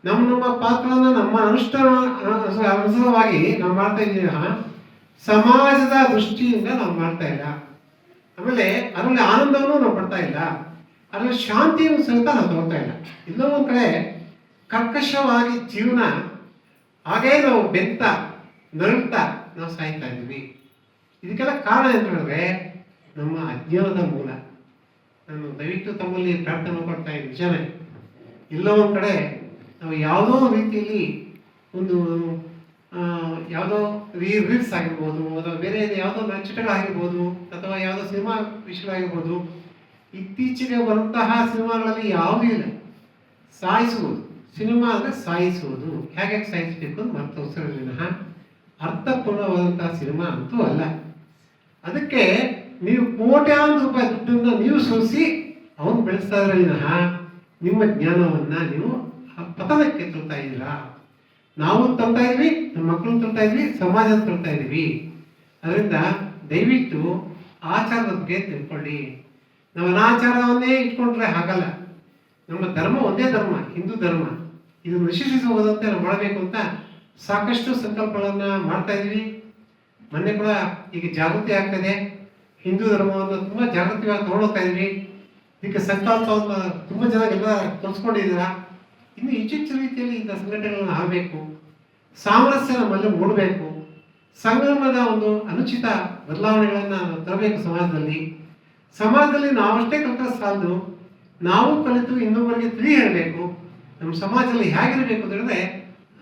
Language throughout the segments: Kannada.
ನಮ್ಮ ಪಾತ್ರನ ನಮ್ಮ ಅನುಸಾರವಾಗಿ ನಾವು ಮಾಡ್ತಾ ಇದ್ದೀವಿ. ಸಮಾಜದ ದೃಷ್ಟಿಯಿಂದ ನಾವು ಮಾಡ್ತಾ ಇಲ್ಲ. ಆಮೇಲೆ ಅದರಲ್ಲಿ ಆನಂದವನ್ನು ನಾವು ಪಡ್ತಾ ಇಲ್ಲ, ಅದರಲ್ಲಿ ಶಾಂತಿಯನ್ನು ಸಹಿತ ನಾವು ತಗೋತಾ ಇಲ್ಲ. ಇನ್ನೂ ಒಂದು ಕಡೆ ಕರ್ಕಶವಾಗಿ ಜೀವನ, ಹಾಗೇ ನಾವು ಬೆಂತ ನರಳ್ತಾ ನಾವು ಸಾಯ್ತಾ ಇದ್ದೀವಿ. ಇದಕ್ಕೆಲ್ಲ ಕಾರಣ ಏನು ಹೇಳಿದ್ರೆ ನಮ್ಮ ಅಜ್ಞಾನದ ಮೂಲ. ನಾನು ದಯವಿಟ್ಟು ತಮ್ಮಲ್ಲಿ ಪ್ರಾರ್ಥನೆ ಮಾಡ್ಕೊಳ್ತಾ ಇದ್ದೀನಿ, ನಿಜನೇ. ಎಲ್ಲೋ ಒಂದು ಕಡೆ ನಾವು ಯಾವುದೋ ರೀತಿಯಲ್ಲಿ ಒಂದು ಯಾವುದೋ ರೀಲ್ಸ್ ಆಗಿರ್ಬೋದು, ಅಥವಾ ಬೇರೆ ಯಾವುದೋ ಚಟಗಳಾಗಿರ್ಬೋದು, ಅಥವಾ ಯಾವುದೋ ಸಿನಿಮಾ ವಿಷಯವಾಗಿರ್ಬೋದು, ಇತ್ತೀಚೆಗೆ ಬರುವಂತಹ ಸಿನಿಮಾಗಳಲ್ಲಿ ಯಾವುದೂ ಇಲ್ಲ. ಸಾಯಿಸುವುದು ಸಿನಿಮಾ ಅಂದರೆ ಸಾಯಿಸುವುದು, ಹೇಗೆ ಸಾಯಿಸಬೇಕು ಅಂತ ತೋರಿಸಿರೋ ವಿನಃ ಅರ್ಥಪೂರ್ಣವಾದಂತಹ ಸಿನಿಮಾ ಅಂತೂ ಅಲ್ಲ. ಅದಕ್ಕೆ ನೀವು ಕೋಟ್ಯಾಂತರ ರೂಪಾಯಿ ದುಡ್ಡನ್ನು ನೀವು ಸೋಸಿ ಅವನು ಬೆಳೆಸ್ತಾ ಇದ್ರೆ ವಿನಃ ನಿಮ್ಮ ಜ್ಞಾನವನ್ನು ನೀವು ಪತನಕ್ಕೆ ತರ್ತಾ ಇದ್ದೀರಾ. ನಾವು ತರ್ತಾ ಇದ್ವಿ, ನಮ್ಮ ಮಕ್ಕಳನ್ನ ತರ್ತಾ ಇದ್ವಿ, ಸಮಾಜ ತರ್ತಾ ಇದ್ವಿ. ಅದರಿಂದ ದಯವಿಟ್ಟು ಆಚಾರದ ಬಗ್ಗೆ ತಿಳ್ಕೊಳ್ಳಿ. ನಾವು ಅನಾಚಾರವನ್ನೇ ಇಟ್ಕೊಂಡ್ರೆ ಆಗಲ್ಲ. ನಮ್ಮ ಧರ್ಮ ಒಂದೇ ಧರ್ಮ, ಹಿಂದೂ ಧರ್ಮ. ಇದನ್ನು ನಶಿಸಿ ಹೋದಂತೆ ನಾವು ಮಾಡಬೇಕು ಅಂತ ಸಾಕಷ್ಟು ಸಂಕಲ್ಪಗಳನ್ನು ಮಾಡ್ತಾ ಇದ್ವಿ. ಮೊನ್ನೆ ಕೂಡ ಈಗ ಜಾಗೃತಿ ಆಗ್ತದೆ. ಹಿಂದೂ ಧರ್ಮವನ್ನು ತುಂಬ ಜಾಗೃತಿಯಾಗಿ ತಗೊಳ್ತಾ ಇದ್ವಿ. ಇದಕ್ಕೆ ಸಂಕಲ್ಪವನ್ನು ತುಂಬ ಜನ ಎಲ್ಲ ತೋರಿಸ್ಕೊಂಡಿದ್ದೀರಾ. ಇನ್ನು ಹೆಚ್ಚೆಚ್ಚು ರೀತಿಯಲ್ಲಿ ಇಂಥ ಸಂಘಟನೆಗಳನ್ನು ಆಗಬೇಕು. ಸಾಮರಸ್ಯ ನಮ್ಮಲ್ಲಿ ಮೂಡಬೇಕು. ಸಂಗಮದ ಒಂದು ಅನುಚಿತ ಬದಲಾವಣೆಗಳನ್ನು ನಾವು ತರಬೇಕು ಸಮಾಜದಲ್ಲಿ. ಸಮಾಜದಲ್ಲಿ ನಾವಷ್ಟೇ ಕಲಿತ ಸಾಲದು, ನಾವು ಕಲಿತು ಇನ್ನೊಬ್ಬರಿಗೆ ತಿಳಿ ಹೇಳಬೇಕು. ನಮ್ಮ ಸಮಾಜದಲ್ಲಿ ಹೇಗಿರಬೇಕು ಅಂತ ಹೇಳಿದ್ರೆ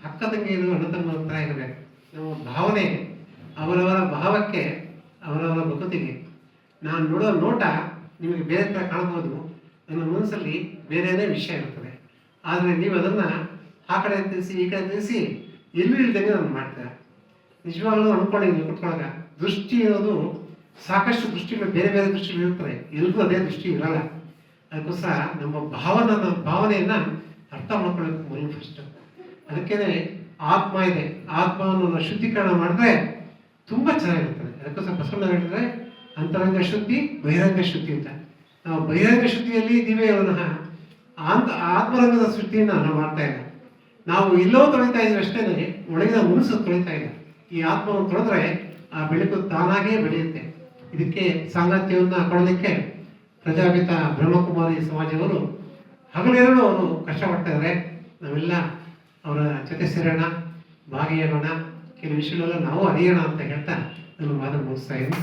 ಅಕ್ಕ ತಂಗಿಯರು ಅಣ್ಣ ತಮ್ಮರ ಹತ್ರ ಇರಬೇಕು. ನಮ್ಮ ಭಾವನೆ ಅವರವರ ಭಾವಕ್ಕೆ, ಅವರವರ ಭಕ್ತಿಗೆ. ನಾನು ನೋಡೋ ನೋಟ ನಿಮಗೆ ಬೇರೆ ಥರ ಕಾಣ್ಬೋದು, ನನ್ನ ಮನಸ್ಸಲ್ಲಿ ಬೇರೆಯದೇ ವಿಷಯ ಇರ್ತದೆ. ಆದರೆ ನೀವು ಅದನ್ನು ಆ ಕಡೆ ತಿಳಿಸಿ ಈ ಕಡೆ ತಿಳಿಸಿ ಎಲ್ಲೂ ಇಲ್ದಂಗೆ ನಾನು ಮಾಡ್ತೇನೆ. ನಿಜವಾಗ್ಲೂ ಅಂದ್ಕೊಂಡಿದ್ದೀನಿ ಕುತ್ಕೊಳ್ಳಾಗ. ದೃಷ್ಟಿ ಅನ್ನೋದು ಸಾಕಷ್ಟು ದೃಷ್ಟಿಗಳು, ಬೇರೆ ಬೇರೆ ದೃಷ್ಟಿಗಳು ಇರ್ತವೆ, ಎಲ್ರಿಗೂ ಅದೇ ದೃಷ್ಟಿ ಇರಲ್ಲ. ಅದಕ್ಕೋಸ್ಕರ ನಮ್ಮ ಭಾವನೆಯನ್ನು ಅರ್ಥ ಮಾಡ್ಕೊಳ್ಳೋಕೆ ಮೊದಲು ಫಸ್ಟ್. ಅದಕ್ಕೇ ಆತ್ಮ ಇದೆ, ಆತ್ಮವನ್ನು ಶುದ್ಧೀಕರಣ ಮಾಡಿದ್ರೆ ತುಂಬ ಚೆನ್ನಾಗಿರ್ತದೆ. ಅದಕ್ಕೋಸ್ಕರ ಬಸವಣ್ಣ ಹೇಳಿದ್ರೆ ಅಂತರಂಗ ಶುದ್ಧಿ, ಬಹಿರಂಗ ಶುದ್ಧಿ ಅಂತ. ನಾವು ಬಹಿರಂಗ ಶುದ್ಧಿಯಲ್ಲಿ ಇದ್ದೀವಿ ವಿನಃ ಆತ್ಮರಂಗದ ಶುದ್ಧಿಯನ್ನು ನಾವು ಮಾಡ್ತಾ ಇಲ್ಲ. ನಾವು ಎಲ್ಲೋ ತೊಳಿತಾ ಇದ್ದೀವಿ ಅಷ್ಟೇ, ಒಳಗಿನ ಮನಸ್ಸು ತೊಳಿತಾ ಇಲ್ಲ. ಈ ಆತ್ಮವನ್ನು ತೊಳೆದ್ರೆ ಆ ಬೆಳಕು ತಾನಾಗೇ ಬೆಳೆಯುತ್ತೆ. ಇದಕ್ಕೆ ಸಾಂಗತ್ಯವನ್ನು ಕೊಡೋದಕ್ಕೆ ಪ್ರಜಾಪಿತ ಬ್ರಹ್ಮಕುಮಾರಿ ಸಮಾಜವರು ಹಗಲಿರಲು ಅವರು ಕಷ್ಟಪಡ್ತಾ ಇದ್ದಾರೆ. ನಾವೆಲ್ಲ ಅವರ ಜೊತೆ ಸೇರೋಣ, ಭಾಗಿಯಾಗೋಣ, ಕೆಲವು ವಿಷಯಗಳೆಲ್ಲ ನಾವು ಅರಿಯೋಣ ಅಂತ ಹೇಳ್ತಾ ನನ್ನ ಮಾತನ್ನು ಮುಗಿಸ್ತಾ ಇದ್ದೀನಿ.